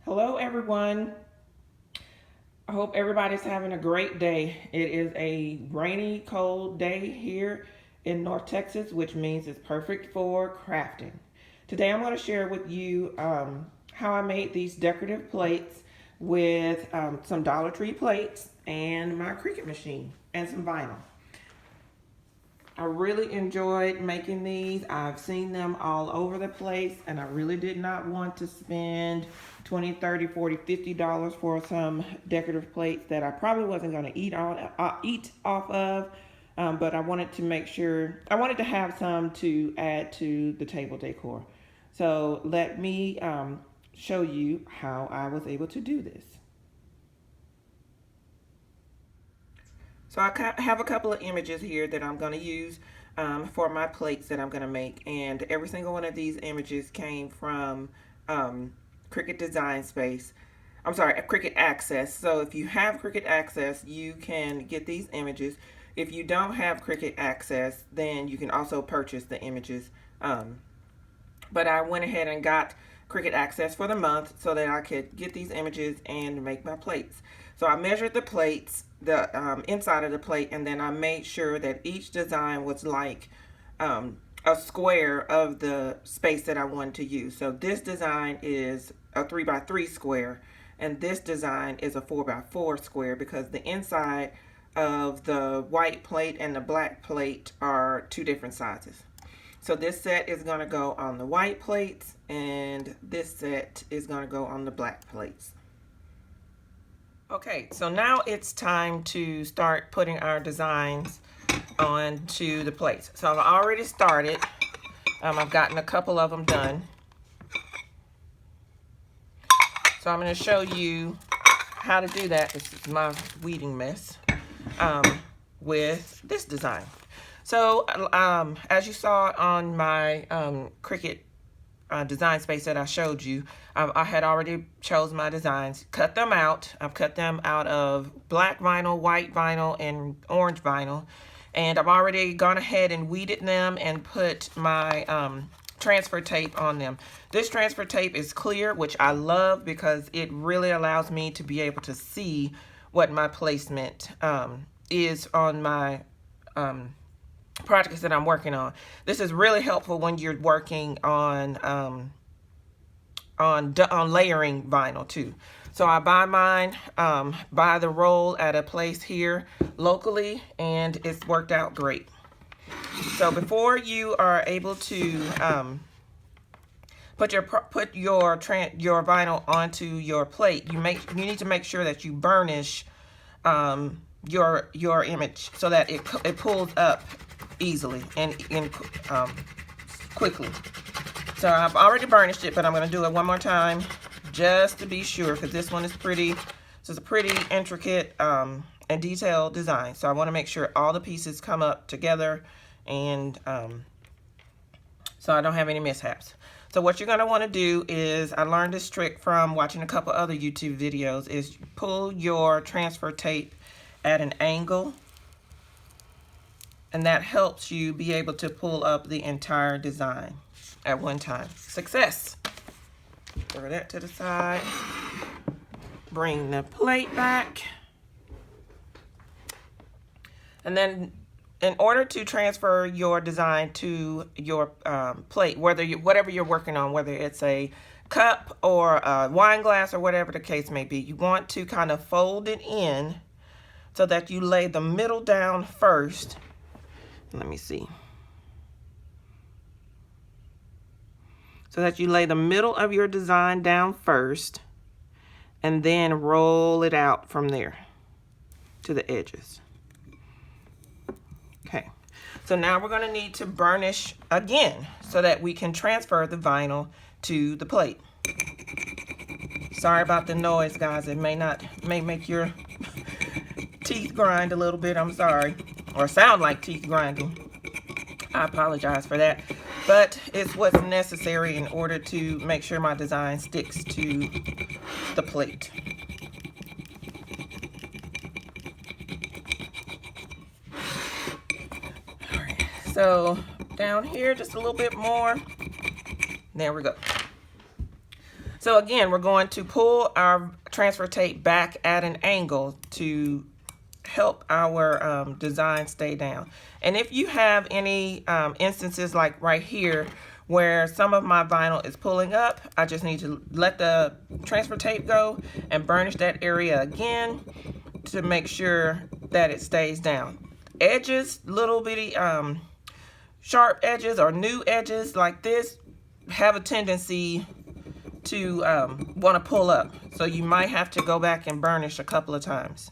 Hello everyone. I hope everybody's having a great day. It is a rainy, cold day here in North Texas, which means it's perfect for crafting. Today I'm going to share with you how I made these decorative plates with some Dollar Tree plates and my Cricut machine and some vinyl. I really enjoyed making these. I've seen them all over the place, and I really did not want to spend $20, $30, $40, $50 for some decorative plates that I probably wasn't going to eat off of. But I wanted to make sure, I wanted to have some to add to the table decor. So let me show you how I was able to do this. So I have a couple of images here that I'm going to use for my plates that I'm going to make. And every single one of these images came from Cricut Design Space. I'm sorry, Cricut Access. So if you have Cricut Access, you can get these images. If you don't have Cricut Access, then you can also purchase the images. But I went ahead and got Cricut Access for the month so that I could get these images and make my plates. So I measured the plates, the inside of the plate, and then I made sure that each design was like a square of the space that I wanted to use. So this design is a 3x3 square, and this design is a 4x4 square because the inside of the white plate and the black plate are two different sizes. So this set is going to go on the white plates, and this set is going to go on the black plates. Okay, so now it's time to start putting our designs onto the plates. So I've already started. I've gotten a couple of them done. So I'm going to show you how to do that. This is my weeding mess with this design. So as you saw on my Cricut design space that I showed you, I had already chose my designs, cut them out. I've cut them out of black vinyl, white vinyl, and orange vinyl. And I've already gone ahead and weeded them and put my transfer tape on them. This transfer tape is clear, which I love because it really allows me to be able to see what my placement is on my projects that I'm working on. This is really helpful when you're working on layering vinyl too. So I buy mine by the roll at a place here locally, and it's worked out great. So before you are able to put your vinyl onto your plate, you need to make sure that you burnish your image so that it pulls up easily and quickly. So I've already burnished it, but I'm going to do it one more time just to be sure, because this one is pretty. This is a pretty intricate and detailed design. So I want to make sure all the pieces come up together, and so I don't have any mishaps. So what you're going to want to do is, I learned this trick from watching a couple other YouTube videos, is pull your transfer tape at an angle, and that helps you be able to pull up the entire design at one time. Success! Throw that to the side. Bring the plate back. And then in order to transfer your design to your plate, whatever you're working on, whether it's a cup or a wine glass or whatever the case may be, you want to kind of fold it in so that you lay the middle down first. Let me see. So that you lay the middle of your design down first, and then roll it out from there to the edges. Okay, so now we're going to need to burnish again so that we can transfer the vinyl to the plate. Sorry about the noise, guys. It may make your teeth grind a little bit. I'm sorry. Or sound like teeth grinding. I apologize for that. But it's what's necessary in order to make sure my design sticks to the plate. All right, so down here just a little bit more. There we go. So again, we're going to pull our transfer tape back at an angle to help our design stay down. And if you have any instances like right here where some of my vinyl is pulling up, I just need to let the transfer tape go and burnish that area again to make sure that it stays down. Edges, little bitty sharp edges or new edges like this have a tendency to want to pull up. So you might have to go back and burnish a couple of times.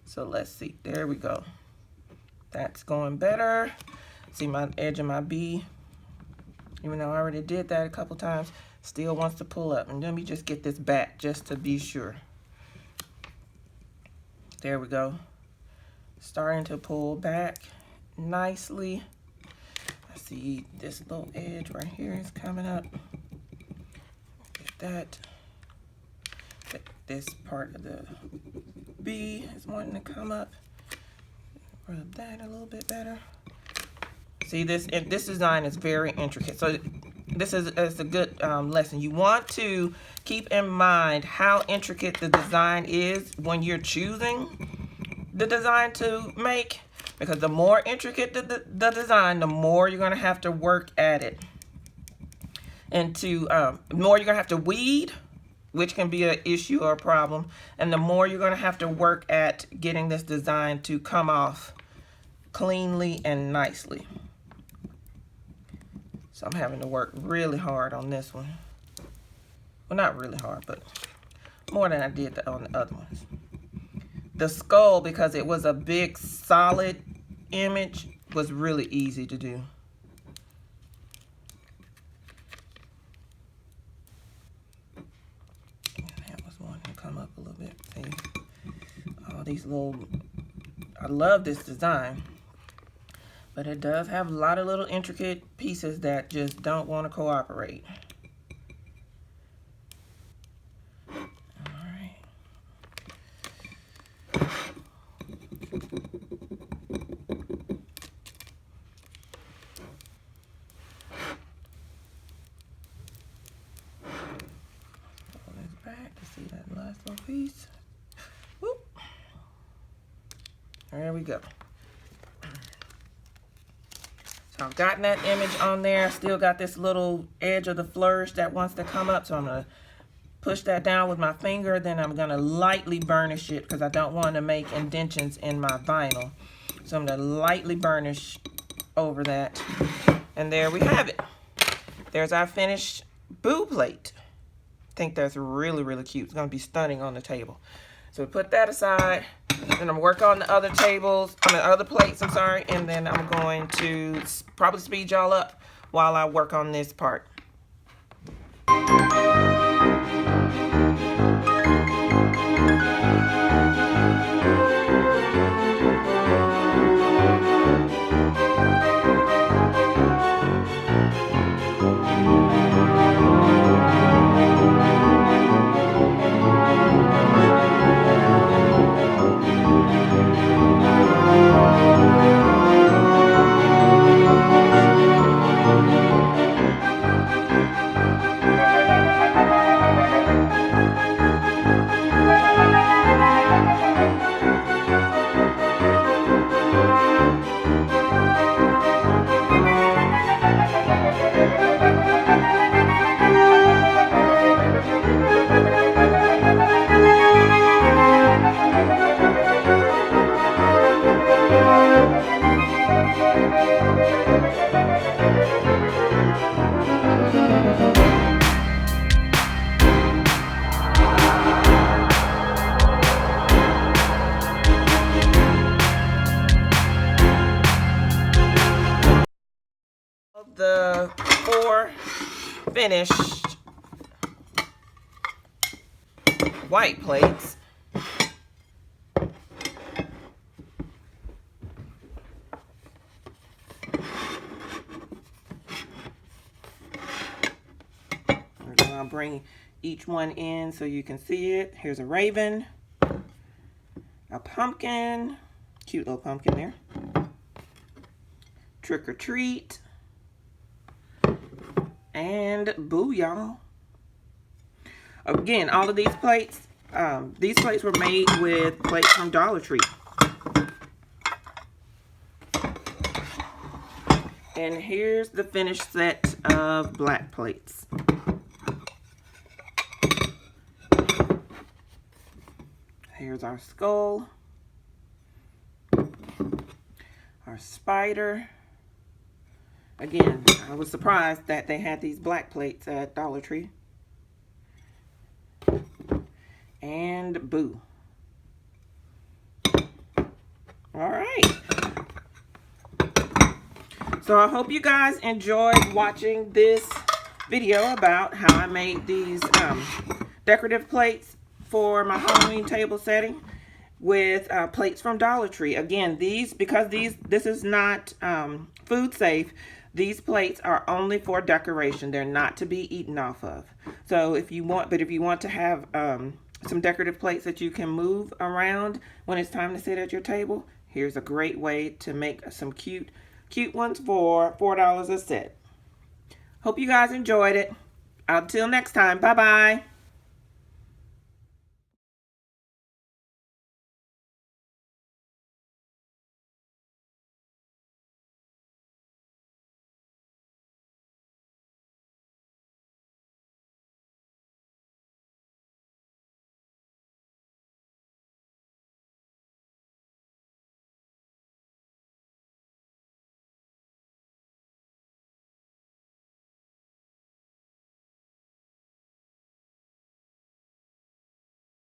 So let's see, there we go. That's going better. See my edge of my B, even though I already did that a couple times, still wants to pull up. And let me just get this back just to be sure. There we go. Starting to pull back nicely. I see this little edge right here is coming up. Get that. This part of the B is wanting to come up. Rub that a little bit better. See, this design is very intricate. So this is a good lesson. You want to keep in mind how intricate the design is when you're choosing the design to make, because the more intricate the design, the more you're going to have to work at it. And the more you're going to have to weed, which can be an issue or a problem, and the more you're going to have to work at getting this design to come off cleanly and nicely. So I'm having to work really hard on this one. Well, not really hard, but more than I did on the other ones. The skull, because it was a big solid image, was really easy to do. That was wanting to come up a little bit. See, all these little, I love this design, but it does have a lot of little intricate pieces that just don't want to cooperate. Piece. Whoop. There we go. So I've gotten that image on there. I still got this little edge of the flourish that wants to come up, so I'm going to push that down with my finger. Then I'm going to lightly burnish it because I don't want to make indentions in my vinyl. So I'm going to lightly burnish over that. And there we have it. There's our finished boo plate. I think that's really, really cute. It's going to be stunning on the table. So we put that aside. Then I'm going to work on the other tables, other plates, I'm sorry. And then I'm going to probably speed y'all up while I work on this part. The 4 finished white plates. I'll bring each one in so you can see it. Here's a raven, a pumpkin, cute little pumpkin there, trick or treat, and boo, y'all. Again, all of these plates were made with plates from Dollar Tree. And here's the finished set of black plates. Here's our skull, our spider. Again, I was surprised that they had these black plates at Dollar Tree. And Boo. All right. So I hope you guys enjoyed watching this video about how I made these decorative plates for my Halloween table setting with plates from Dollar Tree. Again, because this is not food safe, these plates are only for decoration. They're not to be eaten off of. So if you want to have some decorative plates that you can move around when it's time to sit at your table, here's a great way to make some cute ones for $4 a set. Hope you guys enjoyed it. Until next time, bye-bye.